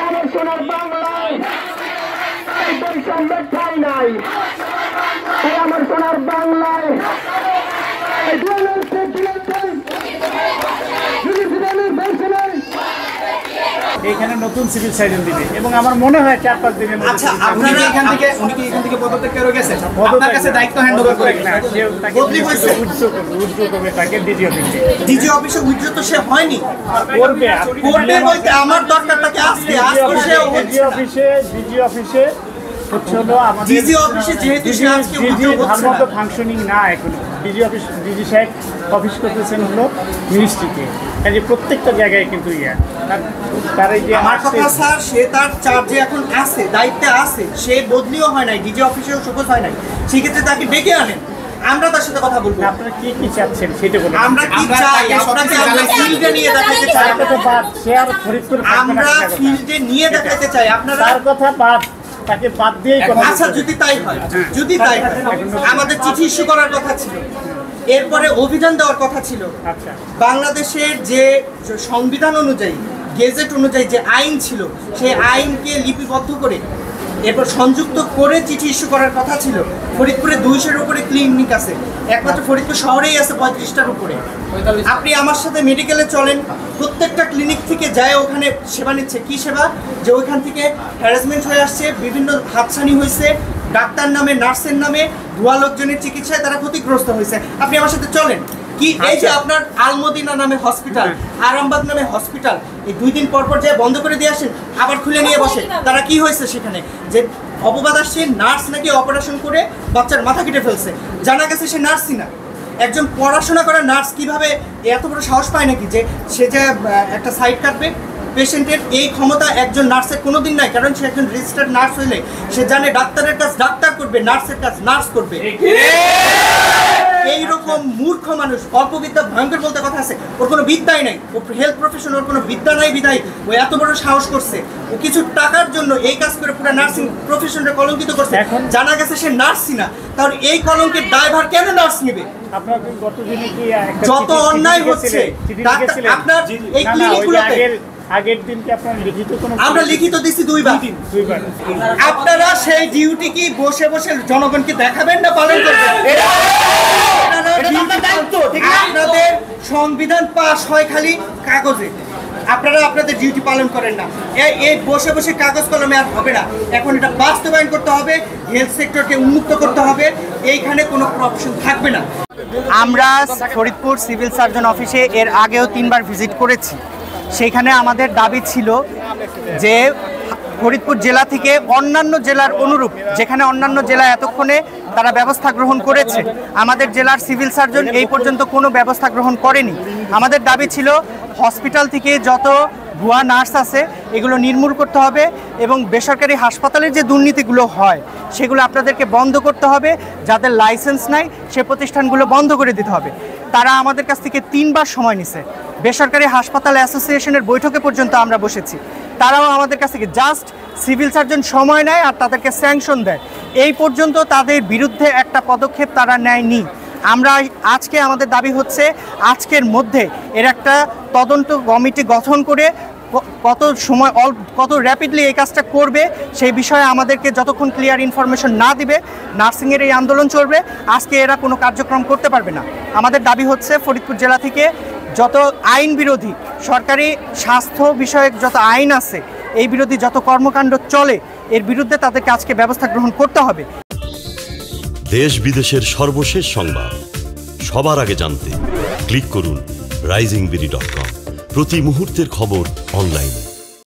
আমার সোনার বাংলায় এই বৈষম্যের ঠাঁই নাই। আমার সোনার বাংলায় এখানে নতুন সিভিল সার্জন দিবে এবং আমার মনে হয় 4-5 দিনের মধ্যে। আচ্ছা, আপনারা এখান থেকে উনি কি এখান থেকে পদত্যাগ করে গেছেন? আপনার কাছে দায়িত্ব হ্যান্ডওভার করে না, সে তাকে বদলি হয়েছে। উইথড্র করবে তাকে ডিজি অফিসে। ডিজি অফিসে উইথড্র তো সে হয়নি। করবে করবে বলতে আমার দরকার তাকে আজকে সে ডিজি অফিসে হচ্ছে হলো আমাদের ডিজি অফিসে যেহেতু সে আজকে ডিজি উইথড্র করছে ভালো না। ফাংশনিং না এখনো। ডিজি সাহেব অফিস করতেছেন হলো মিনিস্ট্রিতে, কাজে প্রত্যেকটা জায়গায় কিন্তু তার এই যে আমার কথা স্যার, সে তার চার্জে এখন আছে, দায়িত্বে আছে, সে বদলিও হয় নাই, ডিজি অফিসেও শোকজ হয় নাই, সেক্ষেত্রে তাকে ডেকে আনেন, আমরা তার সাথে কথা বলবো। আপনারা কি কি চাচ্ছেন সেটা বলুন। আমরা কি চাই? আপনাকে আমরা ফিল্ডে নিয়ে দেখাতে চাই। আমরা ফিল্ডে নিয়ে দেখাতে চাই। আপনারা তার কথা বাদ, তাকে বাদ দিয়ে আচ্ছা, যদি তাই হয়, যদি তাই হয়, আমাদের চিঠি ইস্যু করার কথা ছিল, এরপরে অভিযান দেওয়ার কথা ছিল। আচ্ছা, বাংলাদেশের যে সংবিধান অনুযায়ী, গেজেট অনুযায়ী যে আইন ছিল, সেই আইনকে লিপিবদ্ধ করে এরপর সংযুক্ত করে চিঠি ইস্যু করার কথা ছিল। ফরিদপুরে 200-এর উপরে ক্লিনিক আছে, একমাত্র ফরিদপুর শহরেই আছে 35টার উপরে। আপনি আমার সাথে মেডিকেলে চলেন, প্রত্যেকটা ক্লিনিক থেকে যায় ওখানে সেবা নিচ্ছে। কি সেবা? যে ওইখান থেকে হ্যারাসমেন্ট হয়ে আসছে, বিভিন্ন হাতছানি হয়েছে, ডাক্তার নামে, নার্সের নামে, ভুয়া লোকজনের চিকিৎসায় তারা ক্ষতিগ্রস্ত হয়েছে। আপনি আমার সাথে চলেন। কি এই যে আপনার আলমদিনা নামে হসপিটাল, আরামবাগ নামে হসপিটাল, এই 2 দিন পর পর যে বন্ধ করে দিয়ে আসেন, আবার খুলে নিয়ে বসে, তারা কি হয়েছে সেখানে? যে অপবাদ আসছে, নার্স নাকি অপারেশন করে বাচ্চার মাথা কেটে ফেলছে, জানা গেছে সে নার্সই না। একজন পড়াশোনা করা নার্স কিভাবে এত বড় সাহস পায় নাকি যে সে যে একটা সাইড কাটবে? পেশেন্টের এই ক্ষমতা একজন নার্সের কোনোদিন নাই, কারণ সে একজন রেজিস্টার্ড নার্স হইলে সে জানে ডাক্তারের কাজ ডাক্তার করবে, নার্সের কাজ নার্স করবে। এইরকম মূর্খ মানুষ, অল্প বিদ্যা ভয়ঙ্কর বলতে কথা আছে, ওর কোনো বিদ্যাই নাই, ও হেলথ প্রফেশন, ওর কোনো বিদ্যা নাই বিধায় ও এত বড় সাহস করছে। ও কিছু টাকার জন্য এই কাজ করে পুরো নার্সিং প্রফেশনটা কলঙ্কিত করছে। এখন জানা গেছে সে নার্সই না, তাহলে এই কলঙ্কের দায়ভার কেন নার্স নেবে? যত অন্যায় হচ্ছে আপনার এই ক্লিনিকগুলোতে, আগের দিন কি আপনারা লিখিত কোনো? আমরা লিখিত দিছি 2 বার। আপনারা সেই ডিউটি কি বসে বসে জনগণকে দেখাবেন না পালন করবেন? আপনাদের সংবিধান পাস হয় খালি কাগজে, আপনারা আপনাদের ডিউটি পালন করেন না। এই বসে বসে কাগজ কলমে আর হবে না, এখন এটা বাস্তবায়ন করতে হবে, হেলথ সেক্টরকে উন্মুক্ত করতে হবে, এইখানে কোনো প্রফেশন থাকবে না। আমরা ফরিদপুর সিভিল সার্জন অফিসে এর আগেও 3 বার ভিজিট করেছি। সেখানে আমাদের দাবি ছিল যে ফরিদপুর জেলা থেকে অন্যান্য জেলার অনুরূপ, যেখানে অন্যান্য জেলা এতক্ষণে তারা ব্যবস্থা গ্রহণ করেছে, আমাদের জেলার সিভিল সার্জন এই পর্যন্ত কোনো ব্যবস্থা গ্রহণ করেনি। আমাদের দাবি ছিল হসপিটাল থেকে যত ভুয়া নার্স আছে এগুলো নির্মূল করতে হবে এবং বেসরকারি হাসপাতালের যে দুর্নীতিগুলো হয় সেগুলো আপনাদেরকে বন্ধ করতে হবে। যাদের লাইসেন্স নাই সে প্রতিষ্ঠানগুলো বন্ধ করে দিতে হবে। তারা আমাদের কাছ থেকে 3 বার সময় নিছে। বেসরকারি হাসপাতাল অ্যাসোসিয়েশনের বৈঠকে পর্যন্ত আমরা বসেছি, তারাও আমাদের কাছ থেকে জাস্ট সিভিল সার্জন সময় নেয় আর তাদেরকে স্যাংশন দেয়। এই পর্যন্ত তাদের বিরুদ্ধে একটা পদক্ষেপ তারা নেয়নি। আমরা আজকে আমাদের দাবি হচ্ছে আজকের মধ্যে এর একটা তদন্ত কমিটি গঠন করে কত সময় কত র্যাপিডলি এই কাজটা করবে সেই বিষয়ে আমাদেরকে যতক্ষণ ক্লিয়ার ইনফরমেশন না দিবে নার্সিংয়ের এই আন্দোলন চলবে। আজকে এরা কোনো কার্যক্রম করতে পারবে না। আমাদের দাবি হচ্ছে ফরিদপুর জেলা থেকে যত আইন বিরোধী সরকারি স্বাস্থ্য বিষয়ক যত আইন আছে, এই বিরোধী যত কর্মকাণ্ড চলে, এর বিরুদ্ধে তাদেরকে আজকে ব্যবস্থা গ্রহণ করতে হবে। দেশ বিদেশের সর্বশেষ সংবাদ সবার আগে জানতে ক্লিক করুন risingbeauty.com। প্রতি মুহূর্তের খবর অনলাইনে।